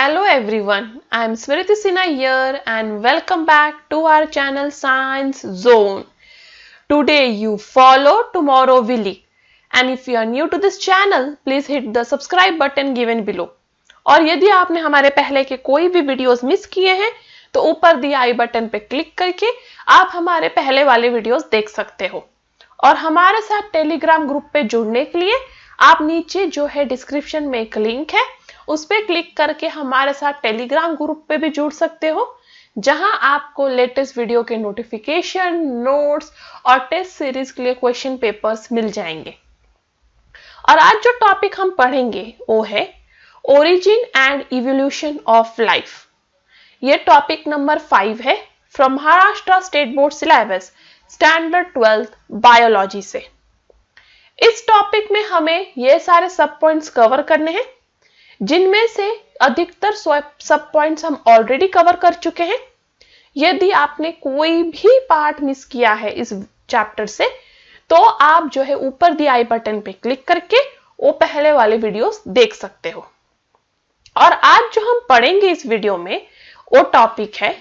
Hello everyone, I am Smriti Sinha here and welcome back to our channel Science Zone. Today you follow, tomorrow we lead. And if you are new to this channel, please hit the subscribe button given below. और यदि आपने हमारे पहले के कोई भी videos miss किए हैं तो ऊपर दिए आई बटन पे क्लिक करके आप हमारे पहले वाले वीडियोस देख सकते हो। और हमारे साथ टेलीग्राम ग्रुप पे जुड़ने के लिए आप नीचे जो है डिस्क्रिप्शन में एक लिंक है उस पर क्लिक करके हमारे साथ टेलीग्राम ग्रुप पे भी जुड़ सकते हो, जहां आपको लेटेस्ट वीडियो के नोटिफिकेशन, नोट्स और टेस्ट सीरीज के लिए क्वेश्चन पेपर्स मिल जाएंगे। और आज जो टॉपिक हम पढ़ेंगे वो है origin and evolution of life. ये टॉपिक नंबर 5 है from Maharashtra state board syllabus standard 12th biology से। इस टॉपिक में हमें ये सारे सब पॉइंट्स कवर करने हैं, जिनमें से अधिकतर सब पॉइंट्स हम ऑलरेडी कवर कर चुके हैं। यदि आपने कोई भी पार्ट मिस किया है इस चैप्टर से तो आप जो है ऊपर दिए आई बटन पे क्लिक करके वो पहले वाले वीडियोस देख सकते हो। और आज जो हम पढ़ेंगे इस वीडियो में वो टॉपिक है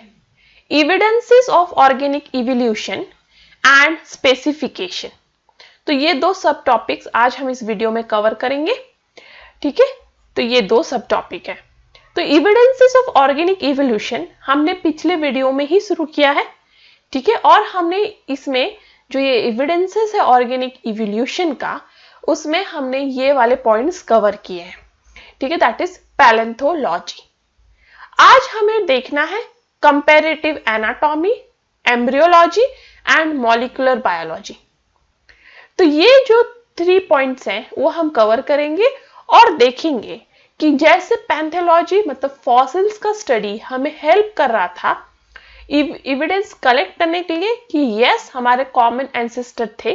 evidences of organic evolution and specification. तो ये दो सब टॉपिक्स आज हम इस वीडियो में कवर करेंगे, ठीक है। तो ये दो सब टॉपिक है। तो एविडेंसेस ऑफ ऑर्गेनिक इवोल्यूशन हमने पिछले वीडियो में ही शुरू किया है, ठीक है। और हमने इसमें जो ये एविडेंसेस है ऑर्गेनिक इवोल्यूशन का, उसमें हमने ये वाले पॉइंट्स कवर किए हैं, ठीक है, दैट इज पैलेंथोलॉजी। आज हमें देखना है comparative anatomy, embryology and molecular biology. तो ये जो 3 पॉइंट्स हैं वो हम कवर करेंगे और देखेंगे कि जैसे पैथोलॉजी मतलब फॉसिल्स का स्टडी हमें हेल्प कर रहा था एविडेंस कलेक्ट करने के लिए कि यस हमारे कॉमन एंसेस्टर थे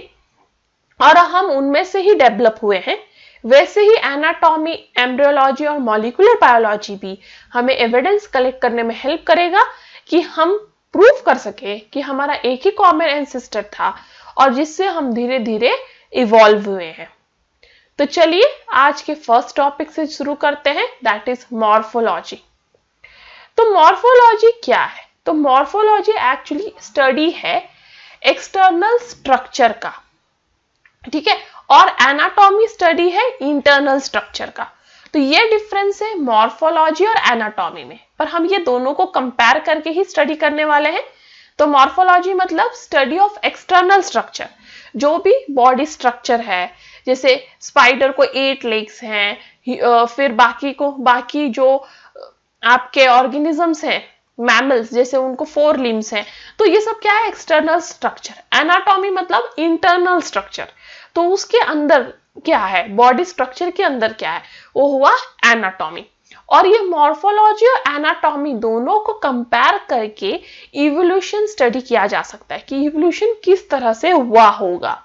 और हम उनमें से ही डेवलप हुए हैं, वैसे ही एनाटॉमी, एम्ब्रियोलॉजी और मॉलिक्यूलर बायोलॉजी भी हमें एविडेंस कलेक्ट करने में हेल्प करेगा कि हम प्रूव कर सके कि हमारा एक ही कॉमन एंसेस्टर था और जिससे हम धीरे धीरे इवॉल्व हुए हैं। तो चलिए आज के फर्स्ट टॉपिक से शुरू करते हैं, दैट इज मॉर्फोलॉजी। तो मॉर्फोलॉजी क्या है? तो मॉर्फोलॉजी एक्चुअली स्टडी है एक्सटर्नल स्ट्रक्चर का, ठीक है, और एनाटॉमी स्टडी है इंटरनल स्ट्रक्चर का। तो ये डिफरेंस है मॉर्फोलॉजी और एनाटॉमी में, पर हम ये दोनों को कंपेयर करके ही स्टडी करने वाले हैं। तो मॉर्फोलॉजी मतलब स्टडी ऑफ एक्सटर्नल स्ट्रक्चर, जो भी बॉडी स्ट्रक्चर है, जैसे स्पाइडर को 8 लेग्स हैं, फिर बाकी जो आपके ऑर्गेनिजम्स हैं, मैमल्स, जैसे उनको 4 लिम्स हैं। तो ये सब क्या है? External structure. एनाटॉमी मतलब इंटरनल स्ट्रक्चर, तो उसके अंदर क्या है, बॉडी स्ट्रक्चर के अंदर क्या है, वो हुआ एनाटॉमी। और ये मॉर्फोलॉजी और एनाटॉमी दोनों को कंपेयर करके इवोल्यूशन स्टडी किया जा सकता है कि इवोल्यूशन किस तरह से हुआ होगा।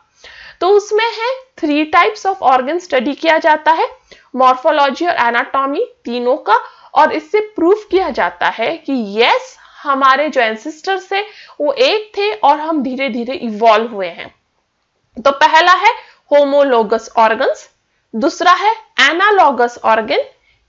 तो उसमें है 3 टाइप्स ऑफ ऑर्गन स्टडी किया जाता है, मॉर्फोलॉजी और एनाटॉमी तीनों का, और इससे प्रूफ किया जाता है कि यस हमारे जो एंसेस्टर्स थे वो एक थे और हम धीरे धीरे इवॉल्व हुए हैं। तो पहला है होमोलोगस ऑर्गन्स, दूसरा है एनालॉगस ऑर्गन,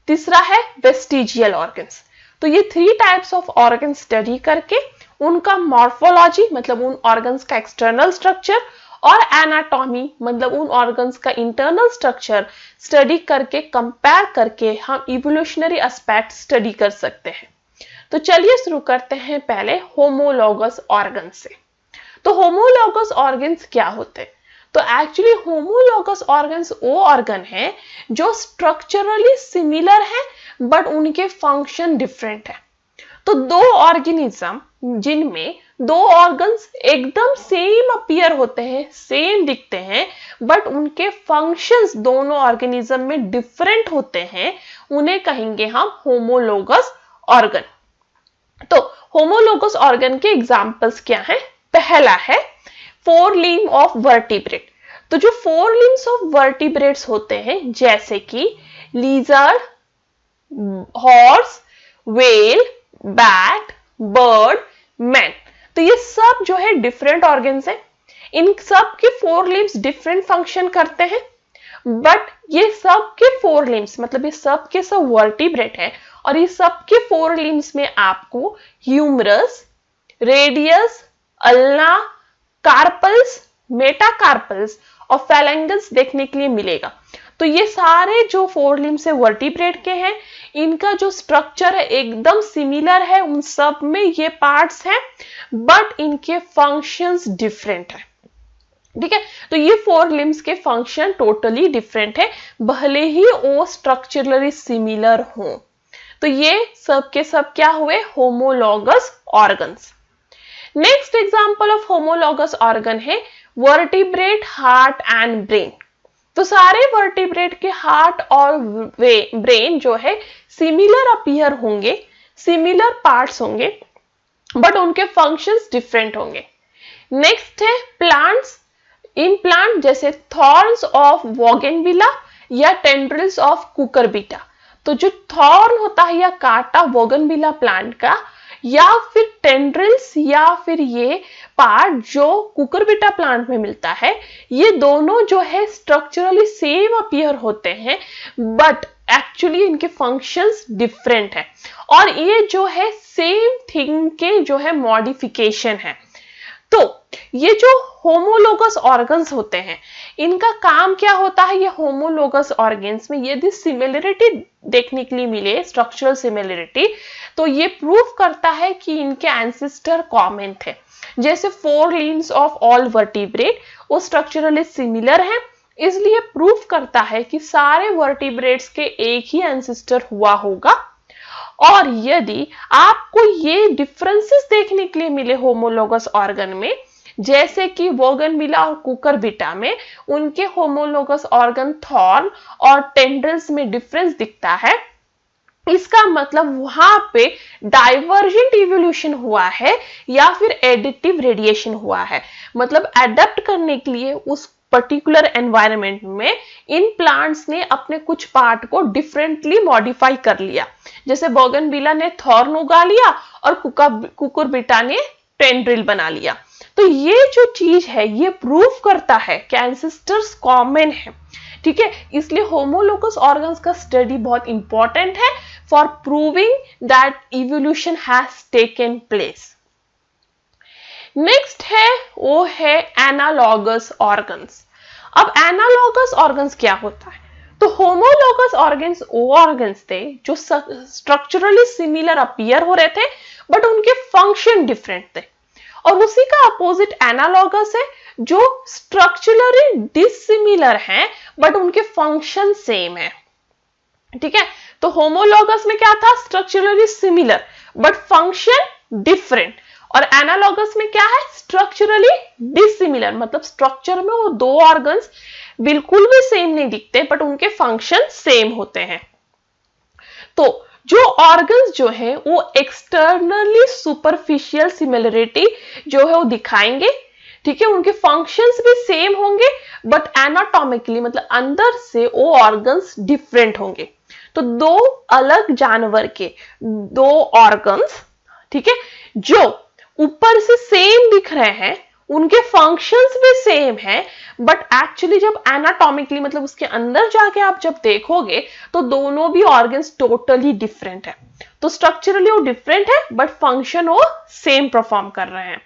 तीसरा है वेस्टिजियल ऑर्गन्स। तो ये 3 टाइप्स ऑफ ऑर्गन स्टडी करके उनका मॉर्फोलॉजी मतलब उन ऑर्गन्स का एक्सटर्नल स्ट्रक्चर और एनाटॉमी मतलब उन ऑर्गन्स का इंटरनल स्ट्रक्चर स्टडी करके कंपेयर करके हम इवोल्यूशनरी एस्पेक्ट स्टडी कर सकते हैं। तो चलिए शुरू करते हैं पहले होमोलोगस ऑर्गन से। तो होमोलोगस ऑर्गन्स क्या होते हैं? तो एक्चुअली होमोलोगस ऑर्गन्स वो ऑर्गन है जो स्ट्रक्चरली सिमिलर है बट उनके फंक्शन डिफरेंट है। तो 2 ऑर्गेनिज्म जिनमें 2 ऑर्गन्स एकदम सेम अपीयर होते हैं, सेम दिखते हैं, बट उनके फंक्शंस दोनों ऑर्गेनिज्म में डिफरेंट होते हैं, उन्हें कहेंगे हम होमोलोगस ऑर्गन। तो होमोलोगस ऑर्गन के एग्जांपल्स क्या हैं? पहला है 4 लिम्ब ऑफ वर्टिब्रेट। तो जो 4 लिम्ब्स ऑफ वर्टिब्रेट्स होते हैं जैसे कि lizard, horse, whale, bat, bird, man, तो ये सब जो है डिफरेंट ऑर्गन्स हैं। इन सब के 4 लिम्ब्स डिफरेंट फंक्शन करते हैं, बट ये सब के 4 लिम्ब्स मतलब ये सब के सब वर्टिब्रेट है और इस सबके 4 लिम्स में आपको humerus, radius, ulna, carpals, metacarpals और फैलेंगस देखने के लिए मिलेगा। तो ये सारे जो 4 लिम्स है वर्टिब्रेट के हैं, इनका जो स्ट्रक्चर है एकदम सिमिलर है, उन सब में ये पार्ट्स हैं, बट इनके फंक्शंस डिफरेंट है। ठीक है, तो ये 4 लिम्स के फंक्शन टोटली डिफरेंट है, भले ही वो स्ट्रक्चरली सिमिलर हो। तो ये सब के सब क्या हुए? Homologous organs. Next example of homologous organ है वर्टिब्रेट हार्ट एंड ब्रेन। तो सारे वर्टिब्रेट के हार्ट और ब्रेन जो है सिमिलर अपीयर होंगे, सिमिलर पार्ट्स होंगे, बट उनके फंक्शंस डिफरेंट होंगे। नेक्स्ट है प्लांट्स। इन प्लांट जैसे थॉर्न्स ऑफ बोगनविला या टेंड्रिल्स ऑफ कुकुरबिटा। तो जो थॉर्न होता है या कांटा बोगनविला प्लांट का, या फिर टेंड्रिल्स या फिर ये पार्ट जो कुकुरबिटा प्लांट में मिलता है, ये दोनों जो है स्ट्रक्चरली सेम अपीयर होते हैं, बट एक्चुअली इनके फंक्शंस डिफरेंट है, और ये जो है सेम थिंग के जो है मॉडिफिकेशन है। तो ये जो होमोलोगस ऑर्गन्स होते हैं, इनका काम क्या होता है? ये होमोलोगस ऑर्गन्स में यदि सिमिलरिटी देखने के लिए मिले, स्ट्रक्चरल सिमिलरिटी, तो ये प्रूव करता है कि इनके एंसेस्टर कॉमन थे। जैसे 4 लिम्स ऑफ ऑल वर्टिब्रेट वो स्ट्रक्चरली सिमिलर हैं, इसलिए प्रूव करता है कि सारे वर्टिब्रेट्स के एक ही एंसेस्टर हुआ होगा। और यदि आपको ये डिफरेंसेस देखने के लिए मिले होमोलोगस ऑर्गन में, जैसे कि बोगनविला और कुकुरबिटा में उनके होमोलोगस ऑर्गन थॉर्न और टेंड्रिल्स में डिफरेंस दिखता है, इसका मतलब वहां पे डाइवर्जेंट इवोल्यूशन हुआ है या फिर एडिटिव रेडिएशन हुआ है। मतलब एडेप्ट करने के लिए उस पर्टिकुलर एनवायरनमेंट में इन प्लांट्स ने अपने कुछ पार्ट को डिफरेंटली मॉडिफाई कर लिया। जैसे बोगनविला ने थॉर्न उगा लिया और कुकुरबिटा ने टेंड्रिल बना लिया। तो ये जो चीज है ये प्रूव करता है कि एंसेस्टर्स कॉमन है। ठीक है, इसलिए होमोलोगस ऑर्गन्स का स्टडी बहुत इंपॉर्टेंट है for proving that evolution has taken place. Next है वो है एनालॉगस ऑर्गन्स। अब एनालॉगस ऑर्गन्स क्या होता है? तो होमोलोगस ऑर्गन्स वो ऑर्गन्स थे जो स्ट्रक्चरली सिमिलर अपीयर हो रहे थे, बट उनके फंक्शन डिफरेंट थे। और उसी का अपोजिट एनालॉगस है जो स्ट्रक्चरली डिसिमिलर हैं, बट उनके फंक्शन सेम है। ठीक है, तो होमोलोगस में क्या था? Structurally similar but function different. और एनालॉगस में क्या है? स्ट्रक्चरली डिसिमिलर, मतलब स्ट्रक्चर में वो दो ऑर्गन्स बिल्कुल भी सेम नहीं दिखते, बट उनके फंक्शन सेम होते हैं। तो जो ऑर्गन्स जो है वो एक्सटर्नली सुपरफिशियल सिमिलरिटी जो है वो दिखाएंगे। ठीक है, उनके फंक्शंस भी सेम होंगे, बट एनाटॉमिकली मतलब अंदर से वो ऑर्गन्स डिफरेंट होंगे। तो दो अलग जानवर के दो ऑर्गन्स, ठीक है, जो ऊपर से सेम दिख रहे हैं, उनके फंक्शंस भी सेम हैं, बट एक्चुअली जब एनाटॉमिकली मतलब उसके अंदर जाके आप जब देखोगे तो दोनों भी ऑर्गन्स टोटली डिफरेंट है। तो स्ट्रक्चरली वो डिफरेंट है, बट फंक्शन वो सेम परफॉर्म कर रहे हैं।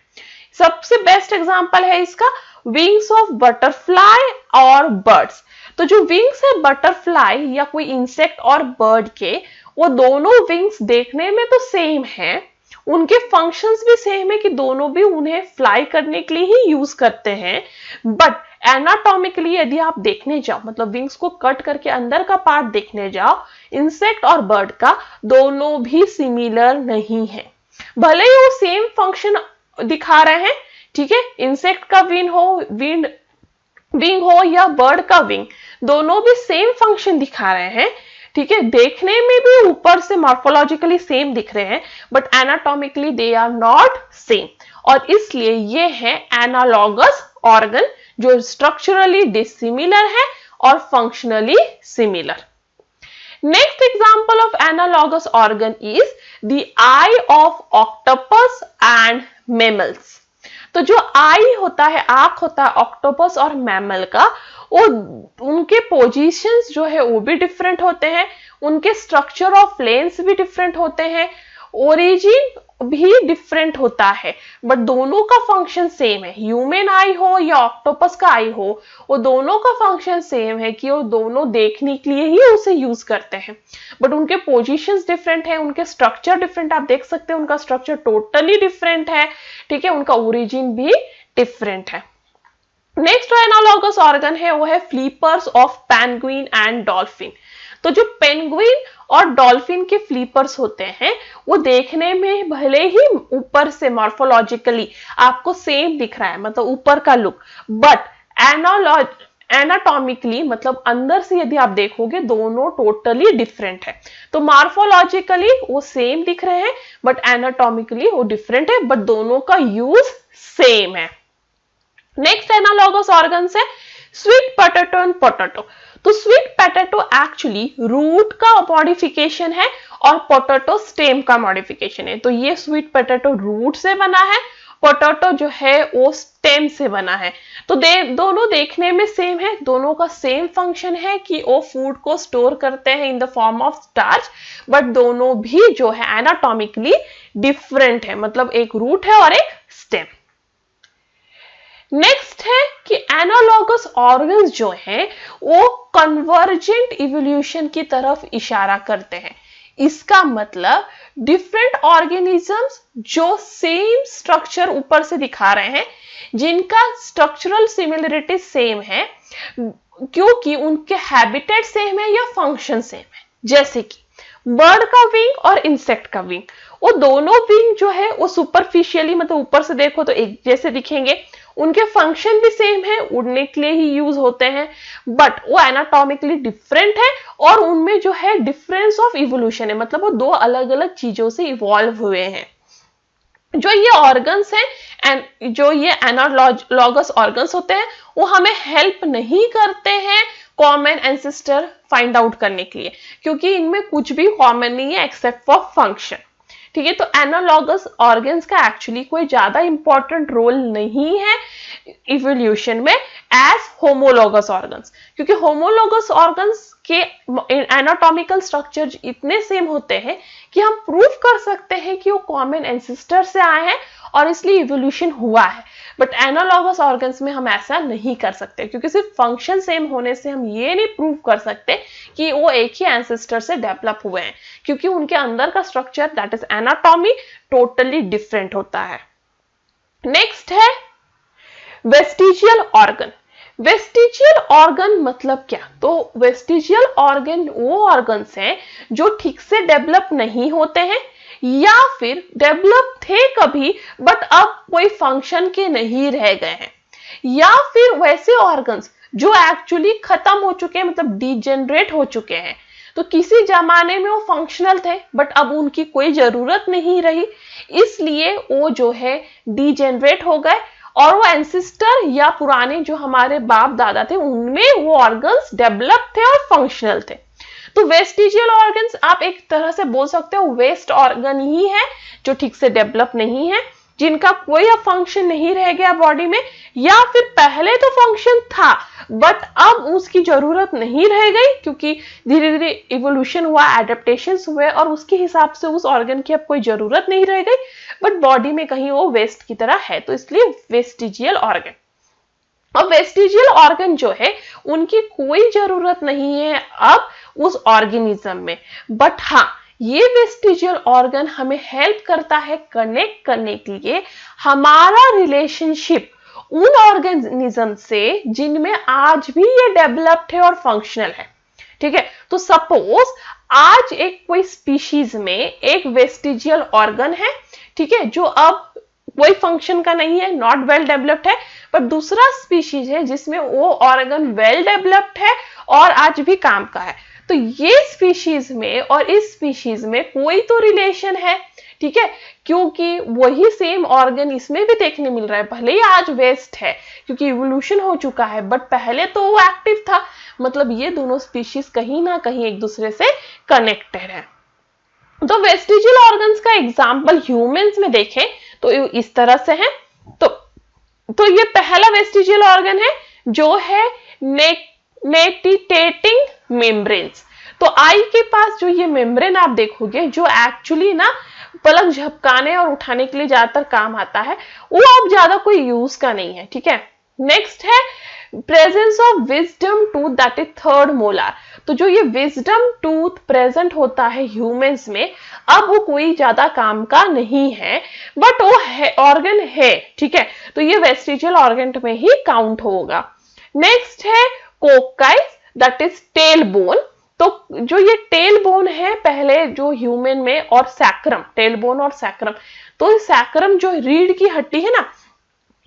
सबसे बेस्ट एग्जांपल है इसका विंग्स ऑफ बटरफ्लाई और बर्ड्स। तो जो विंग्स है बटरफ्लाई या कोई इंसेक्ट और बर्ड के, वो दोनों विंग्स देखने में तो सेम है, उनके फंक्शंस भी सेम है कि दोनों भी उन्हें फ्लाई करने के लिए ही यूज करते हैं, बट एनाटॉमिकली यदि आप देखने जाओ, मतलब विंग्स को कट करके अंदर का पार्ट देखने जाओ, इंसेक्ट और बर्ड का, दोनों भी सिमिलर नहीं है। भले ही वो सेम फंक्शन दिखा रहे हैं, ठीक है, इंसेक्ट का विंग हो या बर्ड का विंग, दोनों भी सेम फंक्शन दिखा रहे हैं। ठीक है, देखने में भी ऊपर से मॉर्फोलॉजिकली सेम दिख रहे हैं, but anatomically they are not same, और इसलिए ये है एनालॉगस ऑर्गन जो स्ट्रक्चरली डिसिमिलर है और functionally similar. Next example of analogous organ is the eye of octopus and mammals. तो जो आई होता है, आंख होता है ऑक्टोपस और मैमल का, वो उनके पोजीशंस जो है वो भी डिफरेंट होते हैं, उनके स्ट्रक्चर ऑफ लेंस भी डिफरेंट होते हैं, ओरिजिन भी डिफरेंट होता है, बट दोनों का फंक्शन सेम है। ह्यूमन आई हो या ऑक्टोपस का आई हो, वो दोनों का फंक्शन सेम है कि वो दोनों देखने के लिए ही उसे यूज करते हैं, बट उनके पोजीशंस डिफरेंट है, उनके स्ट्रक्चर डिफरेंट। आप देख सकते हैं उनका स्ट्रक्चर टोटली डिफरेंट है, ठीक है, उनका ओरिजिन भी डिफरेंट है। नेक्स्ट जो एनालॉगस ऑर्गन है वो है फ्लीपर्स ऑफ पेंगुइन एंड डॉल्फिन। तो जो पेंगुइन और डॉल्फिन के फ्लीपर्स होते हैं वो देखने में भले ही ऊपर से मॉर्फोलॉजिकली आपको सेम दिख रहा है, मतलब ऊपर का लुक, बट एनाटॉमिकली मतलब अंदर से यदि आप देखोगे दोनों टोटली डिफरेंट है। तो मॉर्फोलॉजिकली वो सेम दिख रहे हैं बट एनाटॉमिकली वो डिफरेंट है, बट दोनों का यूज सेम है। नेक्स्ट एनालॉगस ऑर्गन्स है स्वीट पोटैटो एंड पोटैटो। तो स्वीट पोटैटो एक्चुअली रूट का मॉडिफिकेशन है और पोटैटो स्टेम का मॉडिफिकेशन है। तो ये स्वीट पोटैटो रूट से बना है, पोटैटो जो है वो स्टेम से बना है। तो दोनों देखने में सेम है, दोनों का सेम फंक्शन है कि वो फूड को स्टोर करते हैं in the form of starch, but दोनों भी जो है एनाटॉमिकली डिफरेंट है, मतलब एक रूट है और एक स्टेम। नेक्स्ट है कि एनालॉगस ऑर्गन्स जो हैं वो कन्वर्जेंट इवोल्यूशन की तरफ इशारा करते हैं। इसका मतलब डिफरेंट ऑर्गेनिजम्स जो सेम स्ट्रक्चर ऊपर से दिखा रहे हैं, जिनका स्ट्रक्चरल सिमिलरिटी सेम है क्योंकि उनके हैबिटेट सेम है या फंक्शन सेम है। जैसे कि बर्ड का विंग और इंसेक्ट का विंग, वो दोनों विंग जो है वो सुपरफिशियली मतलब ऊपर से देखो तो एक जैसे दिखेंगे, उनके फंक्शन भी सेम है, उड़ने के लिए ही यूज होते हैं, बट वो एनाटॉमिकली डिफरेंट है और उनमें जो है डिफरेंस ऑफ इवोल्यूशन है, मतलब वो दो अलग अलग चीजों से इवॉल्व हुए हैं। जो ये ऑर्गन्स हैं एंड जो ये एनालॉगस ऑर्गन्स होते हैं वो हमें हेल्प नहीं करते हैं कॉमन एंसेस्टर फाइंड आउट करने के लिए, क्योंकि इनमें कुछ भी कॉमन नहीं है एक्सेप्ट फॉर फंक्शन। ठीक है, तो एनालॉगस ऑर्गन्स का एक्चुअली कोई ज्यादा इंपॉर्टेंट रोल नहीं है इवोल्यूशन में एज होमोलॉगस ऑर्गन्स, क्योंकि होमोलॉगस ऑर्गन्स के एनाटॉमिकल स्ट्रक्चर इतने सेम होते हैं कि हम प्रूव कर सकते हैं कि वो कॉमन एंसेस्टर से आए हैं और इसलिए इवोल्यूशन हुआ है। बट एनालॉगस ऑर्गन्स में हम ऐसा नहीं कर सकते, क्योंकि सिर्फ फंक्शन सेम होने से हम ये नहीं प्रूव कर सकते कि वो एक ही एंसेस्टर से डेवलप हुए हैं, क्योंकि उनके अंदर का structure that is anatomy totally different होता है। नेक्स्ट है वेस्टिजियल ऑर्गन। वेस्टिजियल ऑर्गन मतलब क्या? तो वेस्टिजियल ऑर्गन वो ऑर्गन्स हैं जो ठीक से डेवलप नहीं होते हैं या फिर डेवलप थे कभी बट अब कोई फंक्शन के नहीं रह गए हैं, या फिर वैसे ऑर्गन्स जो एक्चुअली खत्म हो चुके हैं, मतलब डिजेनरेट हो चुके हैं। तो किसी जमाने में वो फंक्शनल थे बट अब उनकी कोई जरूरत नहीं रही, इसलिए वो जो है डिजेनरेट हो गए और वो एंसेस्टर या पुराने जो हमारे बाप दादा थे उनमें वो ऑर्गन्स डेवलप थे और फंक्शनल थे। तो वेस्टिजियल ऑर्गन्स आप एक तरह से बोल सकते हो वेस्ट ऑर्गन ही है जो ठीक से डेवलप नहीं है, जिनका कोई अब फंक्शन नहीं रह गया बॉडी में, या फिर पहले तो फंक्शन था बट अब उसकी जरूरत नहीं रह गई क्योंकि धीरे धीरे इवोल्यूशन हुआ, एडेप्टेशंस हुए और उसके हिसाब से उस ऑर्गन की अब कोई जरूरत नहीं रह गई, बट बॉडी में कहीं वो वेस्ट की तरह है, तो इसलिए वेस्टिजियल ऑर्गन। अब वेस्टिजियल ऑर्गन जो है उनकी कोई जरूरत नहीं है अब उस ऑर्गेनिज्म में, बट हाँ ये वेस्टिजियल ऑर्गन हमें हेल्प करता है कनेक्ट करने के लिए हमारा रिलेशनशिप उन ऑर्गेनिज्म से जिनमें आज भी ये डेवलप्ड है और फंक्शनल है। ठीक है, तो सपोज आज एक कोई स्पीशीज में एक वेस्टिजियल ऑर्गन है, ठीक है, जो अब कोई फंक्शन का नहीं है, नॉट वेल डेवलप्ड है, पर दूसरा स्पीशीज है जिसमें वो ऑर्गन वेल डेवलप्ड है और आज भी काम का है। तो ये स्पीशीज में और इस स्पीशीज में कोई तो रिलेशन है, ठीक है, क्योंकि वही सेम ऑर्गन इसमें भी देखने मिल रहा है, भले ही आज वेस्ट है क्योंकि इवोल्यूशन हो चुका है, बट पहले तो वो एक्टिव था, मतलब ये दोनों स्पीशीज कहीं ना कहीं एक दूसरे से कनेक्टेड है। तो वेस्टिजियल ऑर्गन्स का एग्जाम्पल ह्यूमंस में देखें तो इस तरह से है। तो तो ये पहला वेस्टिजियल ऑर्गन है जो है नेटिटेटिंग मेम्ब्रेन्स। तो आई के पास जो ये मेम्ब्रेन आप देखोगे जो एक्चुअली ना पलक झपकाने और उठाने के लिए ज्यादातर काम आता है, वो अब ज्यादा कोई यूज का नहीं है, ठीक है। नेक्स्ट है presence of wisdom tooth, that is third molar. तो जो ये विजडम टूथ प्रेजेंट होता है ह्यूमंस में, अब वो कोई ज्यादा काम का नहीं है, बट वो ऑर्गन है, ठीक है। तो ये वेस्टिजियल ऑर्गन में ही काउंट होगा। नेक्स्ट है कोकाइस, दैट इज टेल बोन। तो जो ये टेल बोन है पहले जो ह्यूमन में, और सैक्रम, टेल बोन और सैक्रम। तो सैक्रम जो रीढ़ की हड्डी है ना,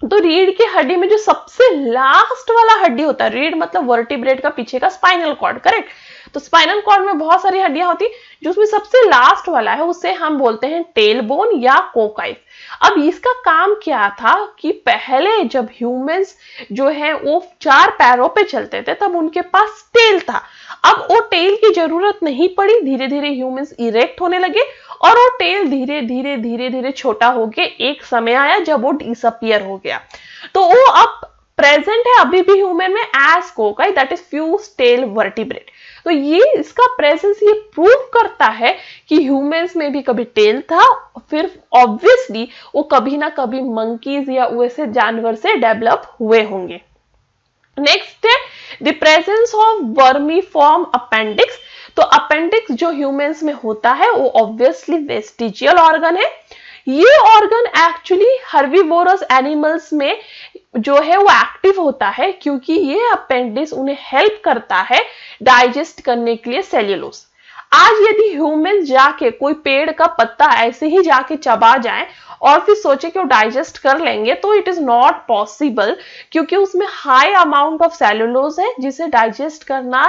तो रीढ़ की हड्डी में जो सबसे लास्ट वाला हड्डी होता है, रीढ़ मतलब वर्टिब्रेट का पीछे का स्पाइनल कॉर्ड, करेक्ट। तो स्पाइनल कॉर्ड में बहुत सारी हड्डियां होती, जो उसमें सबसे लास्ट वाला है उसे हम बोलते हैं टेल बोन या कोकाइस। अब इसका काम क्या था कि पहले जब ह्यूमंस जो है वो 4 पैरों पे चलते थे तब उनके पास टेल था। अब वो टेल की जरूरत नहीं पड़ी, धीरे धीरे ह्यूमंस इरेक्ट होने लगे और वो टेल धीरे धीरे धीरे धीरे छोटा हो गया। एक समय आया जब वो डिसअपियर हो गया। तो वो अब प्रेजेंट है अभी भी ह्यूमन में एज कोकाई, that is fuse tail vertebrate. तो ये इसका प्रेजेंस ये प्रूव करता है कि ह्यूमंस में भी कभी टेल था, फिर ऑब्वियसली वो कभी ना कभी मंकीज या वैसे जानवर से डेवलप हुए होंगे। नेक्स्ट है the presence of vermiform appendix. तो अपेंडिक्स जो ह्यूमंस में होता है वो ऑब्वियसली वेस्टिजियल ऑर्गन है। ये ऑर्गन एक्चुअली हर्बीवोरस एनिमल्स में जो है वो एक्टिव होता है, क्योंकि ये अपेंडिक्स उन्हें हेल्प करता है डाइजेस्ट करने के लिए सेल्यूलोज। आज यदि ह्यूमन जाके कोई पेड़ का पत्ता ऐसे ही जाके चबा जाए और फिर सोचे कि वो डाइजेस्ट कर लेंगे, तो इट इज नॉट पॉसिबल, क्योंकि उसमें हाई अमाउंट ऑफ सेल्यूलोज है जिसे डाइजेस्ट करना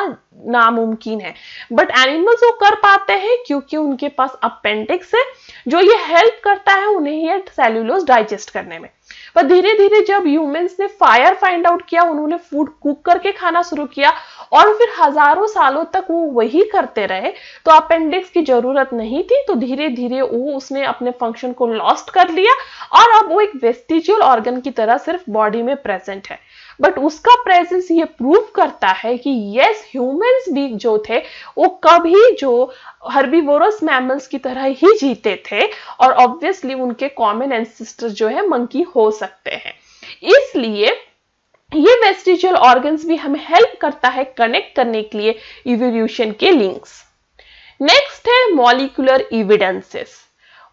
नामुमकिन है। बट एनिमल्स वो कर पाते हैं क्योंकि उनके पास अपेंडिक्स है जो ये हेल्प करता है उन्हें ये सेल्यूलोज डाइजेस्ट करने में। पर धीरे धीरे जब ह्यूमंस ने फायर फाइंड आउट किया, उन्होंने फूड कुक करके खाना शुरू किया और फिर हजारों सालों तक वो वही करते रहे, तो अपेंडिक्स की जरूरत नहीं थी। तो धीरे धीरे वो उसने अपने फंक्शन को लॉस्ट कर लिया और अब वो एक वेस्टिजियल ऑर्गन की तरह सिर्फ बॉडी में प्रेजेंट है। बट उसका प्रेजेंस ये प्रूव करता है कि यस, ह्यूमंस भी जो थे वो कभी जो हर्बीवोरस मैमल्स की तरह ही जीते थे, और ऑब्वियसली उनके कॉमन एंसेस्टर जो है मंकी हो सकते हैं। इसलिए ये वेस्टिजियल ऑर्गन्स भी हमें हेल्प करता है कनेक्ट करने के लिए इवोल्यूशन के लिंक्स। नेक्स्ट है मॉलिक्यूलर एविडेंसेस।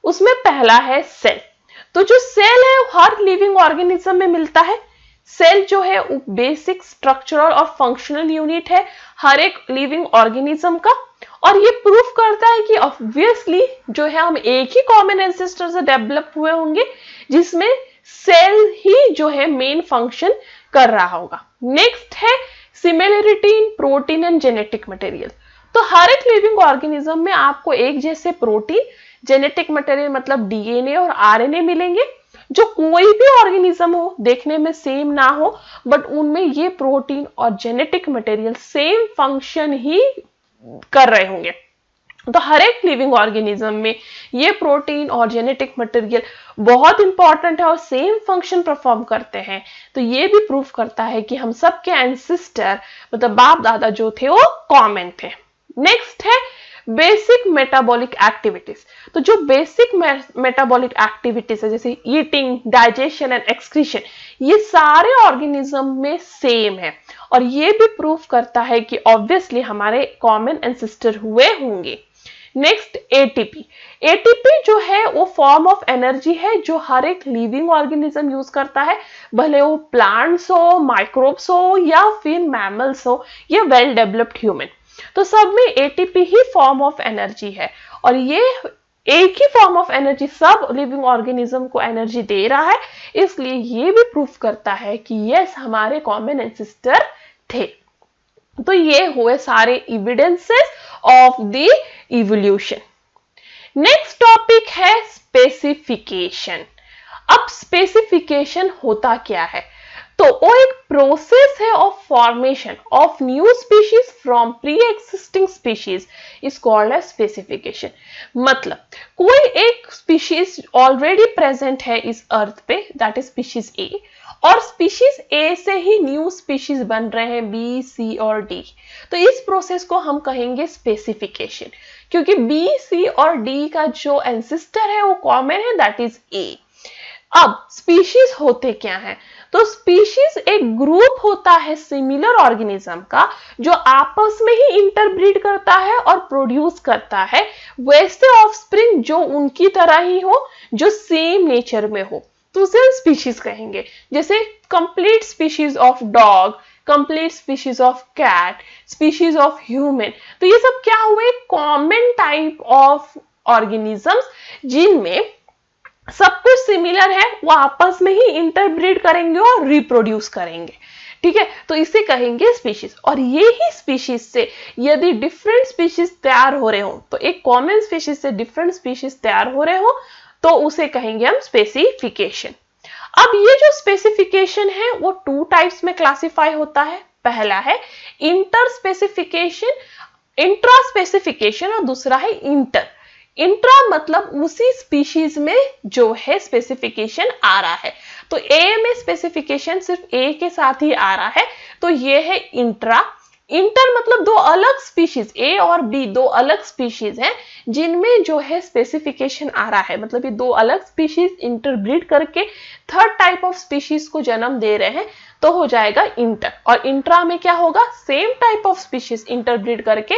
उसमें पहला है सेल। तो जो सेल है वो हर लिविंग ऑर्गेनिज्म में मिलता है। सेल जो है वो बेसिक स्ट्रक्चरल और फंक्शनल यूनिट है हर एक लिविंग ऑर्गेनिज्म का, और ये प्रूफ करता है कि ऑब्वियसली जो है हम एक ही कॉमन एंसेस्टर से डेवलप हुए होंगे, जिसमें सेल ही जो है मेन फंक्शन कर रहा होगा। नेक्स्ट है similarity in protein and genetic material. तो हर एक लिविंग ऑर्गेनिज्म में आपको एक जैसे प्रोटीन, जेनेटिक मटेरियल मतलब डीएनए और आरएनए मिलेंगे। जो कोई भी ऑर्गेनिज्म हो देखने में सेम ना हो, बट उनमें ये प्रोटीन और जेनेटिक मटेरियल सेम फंक्शन ही कर रहे होंगे। तो हर एक लिविंग ऑर्गेनिज्म में ये प्रोटीन और जेनेटिक मटेरियल बहुत इंपॉर्टेंट है और सेम फंक्शन परफॉर्म करते हैं। तो ये भी प्रूफ करता है कि हम सबके एंसेस्टर मतलब बाप दादा जो थे वो कॉमन थे। नेक्स्ट है बेसिक मेटाबॉलिक एक्टिविटीज। तो जो बेसिक मेटाबॉलिक एक्टिविटीज है जैसे ईटिंग, डाइजेशन एंड एक्सक्रीशन, ये सारे ऑर्गेनिज्म में सेम है, और ये भी प्रूफ करता है कि ऑब्वियसली हमारे कॉमन एंसेस्टर हुए होंगे। Next ATP. एटीपी जो है वो फॉर्म ऑफ एनर्जी है जो हर एक लिविंग ऑर्गेनिज्म यूज करता है, भले वो प्लांट्स हो, माइक्रोब्स हो या फिर मैमल्स हो या वेल डेवलप्ड ह्यूमन। तो सब में ATP he form of energy है, और ये एक ही फॉर्म ऑफ एनर्जी सब लिविंग ऑर्गेनिज्म को एनर्जी दे रहा है। इसलिए ये भी प्रूफ करता है कि यस, हमारे कॉमन एंसेस्टर थे। तो ये हुए सारे evidences of the evolution. Next topic है स्पेसिफिकेशन। अब स्पेसिफिकेशन होता क्या है? तो वो एक प्रोसेस है of formation of new species from pre existing species is called as specification. मतलब कोई एक स्पीशीज ऑलरेडी प्रेजेंट है इस अर्थ पे, दैट इज स्पीशीज ए, और स्पीशीज ए से ही न्यू स्पीशीज बन रहे हैं बी, सी और डी। तो इस प्रोसेस को हम कहेंगे स्पेसिफिकेशन, क्योंकि बी, सी और डी का जो एंसेस्टर है वो कॉमन है, दैट इज ए। अब स्पीशीज होते क्या हैं? तो स्पीशीज एक ग्रुप होता है सिमिलर ऑर्गेनिज्म का जो आपस में ही इंटरब्रीड करता है और प्रोड्यूस करता है वैसे ऑफस्प्रिंग जो उनकी तरह ही हो, जो सेम नेचर में हो, तो उसे स्पीशीज कहेंगे। जैसे complete species of dog, complete species of cat, species of human. तो ये सब क्या हुए? कॉमन टाइप ऑफ ऑर्गेनिजम्स जिनमें सब कुछ सिमिलर है, वो आपस में ही इंटरब्रीड करेंगे और रिप्रोड्यूस करेंगे। ठीक है, तो इसे कहेंगे स्पीशीज। और ये ही स्पीशीज से यदि डिफरेंट स्पीशीज तैयार हो रहे हो, तो एक कॉमन स्पीशीज से डिफरेंट स्पीशीज तैयार हो रहे हो, तो उसे कहेंगे हम स्पेसिफिकेशन। अब ये जो स्पेसिफिकेशन है वो टू टाइप्स में क्लासिफाई होता है। पहला है इंटर स्पेसिफिकेशन, इंट्रा स्पेसिफिकेशन, और दूसरा है इंटर। इंट्रा मतलब उसी स्पीशीज में जो है स्पेसिफिकेशन आ रहा है। तो ए में स्पेसिफिकेशन सिर्फ ए के साथ ही आ रहा है, तो ये है इंट्रा। इंटर मतलब दो अलग स्पीशीज, ए और बी दो अलग स्पीशीज हैं जिनमें जो है स्पेसिफिकेशन आ रहा है, मतलब ये दो अलग स्पीशीज इंटरब्रीड करके थर्ड टाइप ऑफ स्पीशीज को जन्म दे रहे हैं, तो हो जाएगा इंटर। और इंट्रा में क्या होगा? Same type of species interbreed करके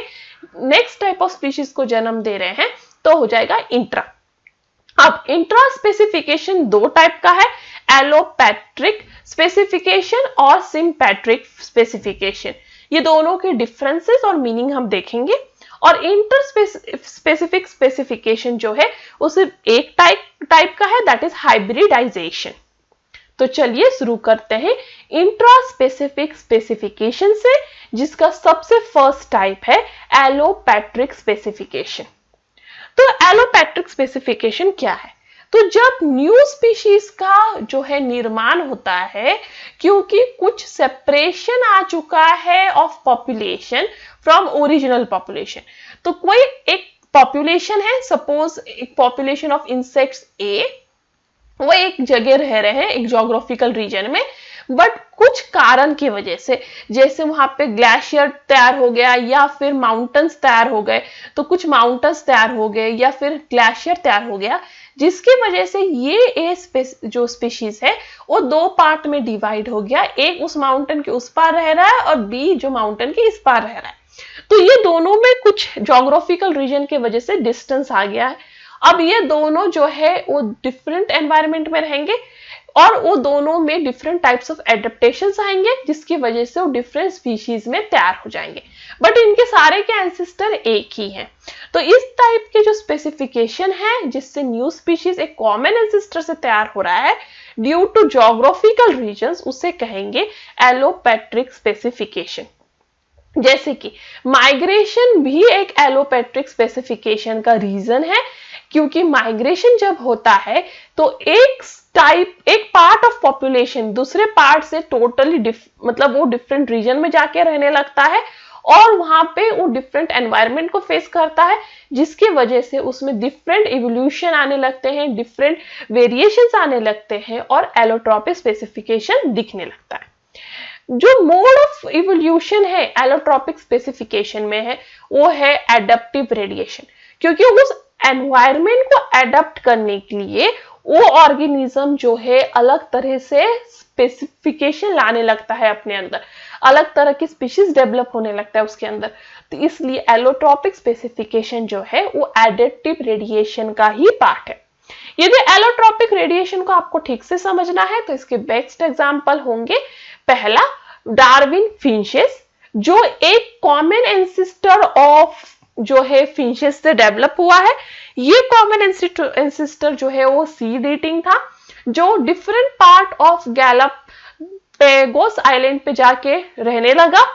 नेक्स्ट टाइप ऑफ स्पीशीज को जन्म दे रहे हैं, तो हो जाएगा इंट्रा। अब इंट्रा स्पेसिफिकेशन दो टाइप का है, एलोपैट्रिक स्पेसिफिकेशन और सिम्पैट्रिक स्पेसिफिकेशन। ये दोनों के डिफरेंसेस और मीनिंग हम देखेंगे। और इंटर स्पेसिफिक स्पेसिफिकेशन जो है वो सिर्फ एक टाइप का है, दैट इज हाइब्रिडाइजेशन। तो चलिए शुरू करते हैं इंट्रा स्पेसिफिक स्पेसिफिकेशन से, जिसका सबसे फर्स्ट टाइप है एलोपैट्रिक स्पेसिफिकेशन। तो एलोपैट्रिक स्पेसिफिकेशन क्या है? तो जब न्यू स्पीशीज का जो है निर्माण होता है, क्योंकि कुछ सेपरेशन आ चुका है of population from original population, तो कोई एक पॉपुलेशन है, सपोज एक पॉपुलेशन ऑफ इंसेक्ट्स ए, वो एक जगह रह रहे हैं एक ज्योग्राफिकल रीजन में, बट कुछ कारण की वजह से, जैसे वहां पे ग्लेशियर तैयार हो गया या फिर माउंटेन्स तैयार हो गए, तो कुछ माउंटेन्स तैयार हो गए या फिर ग्लेशियर तैयार हो गया, जिसकी वजह से ये जो स्पीशीज है वो दो पार्ट में डिवाइड हो गया। एक उस माउंटेन के उस पार रह रहा है और बी जो माउंटेन के इस पार रह रहा है। तो ये दोनों में कुछ ज्योग्राफिकल रीजन की वजह से डिस्टेंस आ गया है। अब ये दोनों जो है वो डिफरेंट एनवायरनमेंट में रहेंगे और वो दोनों में डिफरेंट टाइप्स ऑफ एडेप्टेशंस आएंगे, जिसकी वजह से वो डिफरेंट स्पीशीज में तैयार हो जाएंगे, बट इनके सारे के एंसेस्टर एक ही हैं। तो इस टाइप के जो स्पेसिफिकेशन है जिससे न्यू स्पीशीज एक कॉमन एंसेस्टर से तैयार हो रहा है ड्यू टू ज्योग्राफिकल रीजंस, उसे कहेंगे एलोपैट्रिक स्पेसिफिकेशन। जैसे कि माइग्रेशन भी एक एलोपैट्रिक स्पेसिफिकेशन का रीजन है, क्योंकि माइग्रेशन जब होता है तो एक पार्ट ऑफ पॉपुलेशन दूसरे पार्ट से टोटली मतलब वो डिफरेंट रीजन में जाके रहने लगता है और वहां पे वो डिफरेंट एनवायरनमेंट को फेस करता है, जिसकी वजह से उसमें डिफरेंट इवोल्यूशन आने लगते हैं, डिफरेंट वेरिएशंस आने लगते हैं और एलोट्रॉपिक स्पेसिफिकेशन दिखने लगता है। जो मोड ऑफ इवोल्यूशन है एलोट्रॉपिक स्पेसिफिकेशन में है वो है एडेप्टिव रेडिएशन, क्योंकि उस एनवायरनमेंट को एडप्ट करने के लिए वो ऑर्गेनिज्म जो है अलग तरह से स्पेसिफिकेशन लाने लगता है अपने अंदर, अलग तरह की स्पीशीज डेवलप होने लगता है उसके अंदर। तो इसलिए एलोट्रॉपिक स्पेसिफिकेशन जो है वो एडेप्टिव रेडिएशन का ही पार्ट है। यदि एलोट्रॉपिक रेडिएशन को आपको ठीक से समझना है तो इसके बेस्ट एग्जांपल होंगे, पहला डार्विन फिंचेस, जो एक कॉमन एंसेस्टर ऑफ जो है फिंचेस से डेवलप हुआ है। ये कॉमन एंसेस्टर जो है वो सीड ईटिंग था, जो different part of Galapagos island पे जाके रहने लगा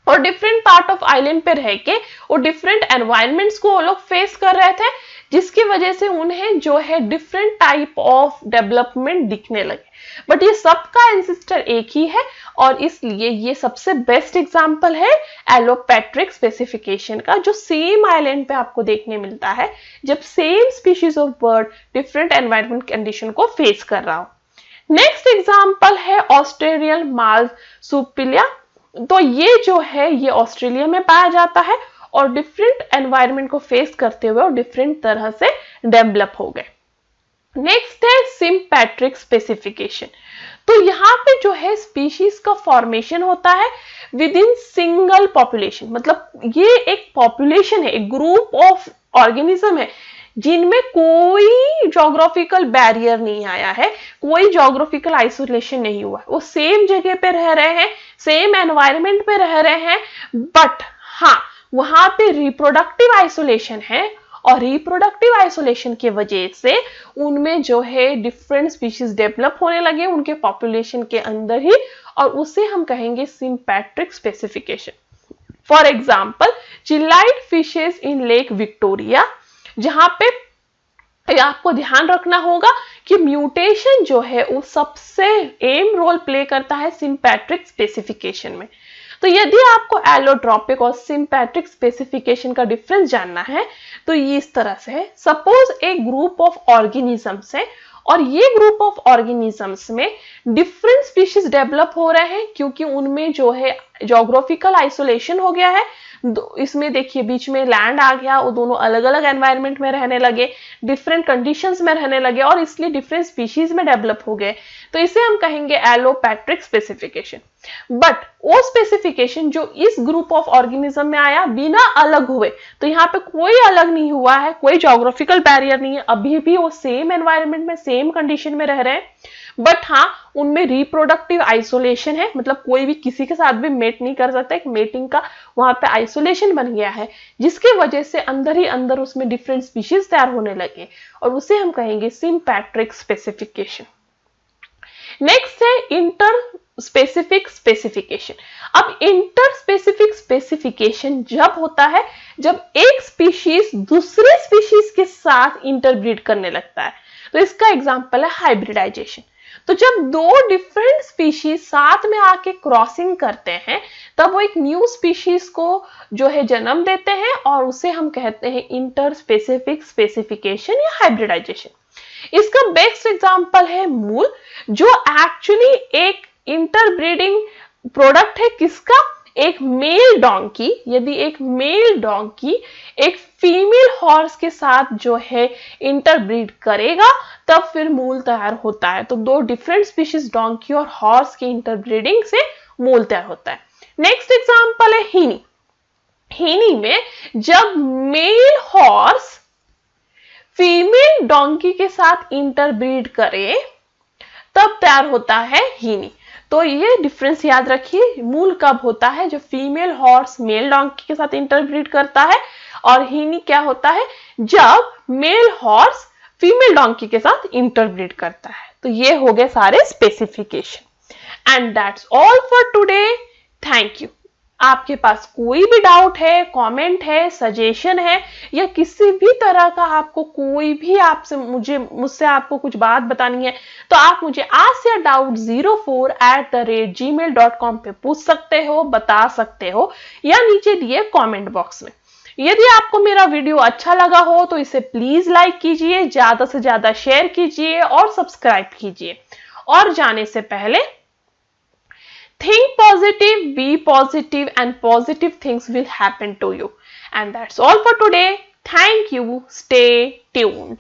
और डिफरेंट पार्ट ऑफ आइलैंड पे रह के वो डिफरेंट एनवायरनमेंट्स को वो लोग फेस कर रहे थे, जिसकी वजह से उन्हें जो है डिफरेंट टाइप ऑफ डेवलपमेंट दिखने लगे। बट ये सबका एंसेस्टर एक ही है और इसलिए ये सबसे बेस्ट एग्जांपल है एलोपैट्रिक स्पेसिफिकेशन का, जो सेम आइलैंड पे आपको देखने मिलता है जब same species of bird different environment condition को फेस कर रहा हो। नेक्स्ट एग्जाम्पल है ऑस्ट्रेलियन मार्सुपिलिया। तो ये जो है ये ऑस्ट्रेलिया में पाया जाता है और डिफरेंट एनवायरनमेंट को फेस करते हुए और डिफरेंट तरह से डेवलप हो गए। नेक्स्ट है सिम्पैट्रिक स्पेसिफिकेशन। तो यहाँ पे जो है स्पीशीज का फॉर्मेशन होता है विद इन सिंगल पॉपुलेशन, मतलब ये एक पॉपुलेशन है, एक ग्रुप ऑफ ऑर्गेनिज्म है जिनमें कोई ज्योग्राफिकल बैरियर नहीं आया है, कोई ज्योग्राफिकल आइसोलेशन नहीं हुआ, वो सेम जगह पे रह रहे हैं, सेम एनवायरनमेंट पे रह रहे हैं, बट हाँ वहां पे रिप्रोडक्टिव आइसोलेशन है और रिप्रोडक्टिव आइसोलेशन की वजह से उनमें जो है डिफरेंट स्पीशीज डेवलप होने लगे उनके पॉपुलेशन के अंदर ही, और उसे हम कहेंगे sympatric specification. For example cichlid fishes in Lake Victoria, जहां पे आपको ध्यान रखना होगा कि म्यूटेशन जो है वो सबसे अहम रोल प्ले करता है सिम्पैट्रिक स्पेसिफिकेशन में। तो यदि आपको एलोट्रोपिक और सिम्पैट्रिक स्पेसिफिकेशन का डिफरेंस जानना है तो ये इस तरह से है। सपोज एक ग्रुप ऑफ ऑर्गेनिजम्स है और ये ग्रुप ऑफ ऑर्गेनिजम्स में डिफरेंट स्पीशीज डेवलप हो रहे हैं क्योंकि उनमें जो है ज्योग्राफिकल आइसोलेशन हो गया है। इसमें देखिए बीच में लैंड आ गया, वो दोनों अलग अलग एनवायरनमेंट में रहने लगे, डिफरेंट कंडीशंस में रहने लगे और इसलिए डिफरेंट स्पीशीज में डेवलप हो गए, तो इसे हम कहेंगे एलोपैट्रिक स्पेसिफिकेशन। बट वो स्पेसिफिकेशन जो इस ग्रुप ऑफ ऑर्गेनिज्म में आया बिना अलग हुए, तो यहाँ पे कोई अलग नहीं हुआ है, कोई ज्योग्राफिकल बैरियर नहीं है, अभी भी वो सेम एनवायरनमेंट में सेम कंडीशन में रह रहे हैं, बट हाँ उनमें रिप्रोडक्टिव आइसोलेशन है, मतलब कोई भी किसी के साथ भी मेट नहीं कर सकता, एक मेटिंग का वहां पे आइसोलेशन बन गया है जिसकी वजह से अंदर ही अंदर उसमें डिफरेंट स्पीशीज तैयार होने लगे और उसे हम कहेंगे सिम्पैट्रिक स्पेसिफिकेशन। नेक्स्ट है इंटर स्पेसिफिक स्पेसिफिकेशन। अब इंटर स्पेसिफिक स्पेसिफिकेशन जब होता है जब एक स्पीशीज दूसरे स्पीशीज के साथ इंटरब्रीड करने लगता है, तो इसका एग्जांपल है हाइब्रिडाइजेशन। तो जब दो डिफरेंट स्पीशीज साथ में आके क्रॉसिंग करते हैं तब वो एक न्यू स्पीशीज को जो है जन्म देते हैं और उसे हम कहते हैं इंटर स्पेसिफिक स्पेसिफिकेशन या हाइब्रिडाइजेशन। इसका बेस्ट एग्जांपल है मूल, जो एक्चुअली एक इंटरब्रीडिंग प्रोडक्ट है किसका, एक मेल डोंकी। यदि एक मेल डोंकी एक फीमेल हॉर्स के साथ जो है इंटरब्रीड करेगा तब फिर मूल तैयार होता है। तो दो डिफरेंट स्पीशीज डोंकी और हॉर्स के इंटरब्रीडिंग से मूल तैयार होता है। नेक्स्ट एग्जांपल है हीनी। हीनी में जब मेल हॉर्स फीमेल डोंकी के साथ इंटरब्रीड करे तब तैयार होता है हीनी। तो ये डिफरेंस याद रखिए, मूल कब होता है जब फीमेल हॉर्स मेल डोंकी के साथ इंटरब्रीड करता है, और हीनी क्या होता है जब मेल हॉर्स फीमेल डोंकी के साथ इंटरब्रीड करता है। तो ये हो गए सारे specification and that's all for today. Thank you. आपके पास कोई भी डाउट है, कमेंट है, सजेशन है या किसी भी तरह का आपको कोई भी आपसे मुझसे आपको कुछ बात बतानी है तो आप मुझे askyourdoubt04@gmail.com पे पूछ सकते हो, बता सकते हो या नीचे दिए कमेंट बॉक्स में। यदि आपको मेरा वीडियो अच्छा लगा हो तो इसे प्लीज लाइक कीजिए, ज्यादा से ज्यादा शेयर कीजिए और सब्सक्राइब कीजिए। और जाने से पहले think positive, be positive, and positive things will happen to you. And that's all for today. Thank you. Stay tuned.